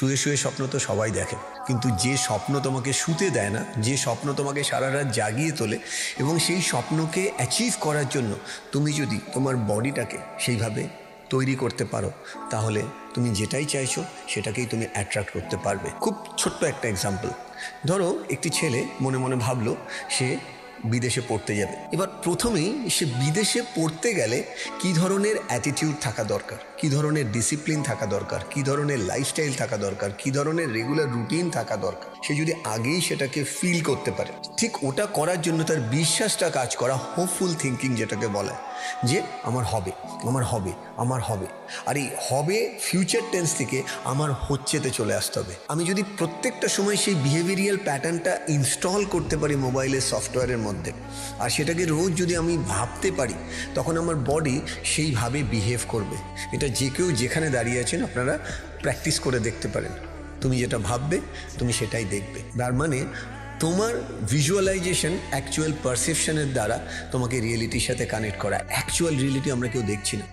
শুয়ে শুয়ে স্বপ্ন তো সবাই দেখে, কিন্তু যে স্বপ্ন তোমাকে শুতে দেয় না, যে স্বপ্ন তোমাকে সারা রাত জাগিয়ে তোলে, এবং সেই স্বপ্নকে অ্যাচিভ করার জন্য তুমি যদি তোমার বডিটাকে সেইভাবে তৈরি করতে পারো, তাহলে তুমি যেটাই চাইছো সেটাকেই তুমি অ্যাট্রাক্ট করতে পারবে। খুব ছোট্ট একটা এক্সাম্পল, ধরো একটি ছেলে মনে মনে ভাবলো সে বিদেশে পড়তে যাবে। এবার প্রথমেই সে বিদেশে পড়তে গেলে কী ধরনের অ্যাটিটিউড থাকা দরকার, কী ধরনের ডিসিপ্লিন থাকা দরকার, কী ধরনের লাইফস্টাইল থাকা দরকার, কী ধরনের রেগুলার রুটিন থাকা দরকার, সে যদি আগেই সেটাকে ফিল করতে পারে, ঠিক ওটা করার জন্য তার বিশ্বাসটা কাজ করা, হোপফুল থিঙ্কিং যেটাকে বলে, যে আমার হবে, আমার হবে, আমার হবে। আর এই হবে ফিউচার টেন্স থেকে আমার হচ্ছেতে চলে আসতে হবে। আমি যদি প্রত্যেকটা সময় সেই বিহেভিয়ারাল প্যাটার্নটা ইনস্টল করতে পারি মোবাইলের সফটওয়্যারের মধ্যে, আর সেটাকে রোজ যদি আমি ভাবতে পারি, তখন আমার বডি সেইভাবে বিহেভ করবে। এটা যে কেউ যেখানে দাঁড়িয়ে আছেন আপনারা প্র্যাকটিস করে দেখতে পারেন। তুমি যেটা ভাববে তুমি সেটাই দেখবে। তার মানে তোমার ভিজুয়ালাইজেশন অ্যাকচুয়াল পারসেপশনের দ্বারা তোমাকে রিয়েলিটির সাথে কানেক্ট করা। অ্যাকচুয়াল রিয়েলিটি আমরা কেউ দেখছি না।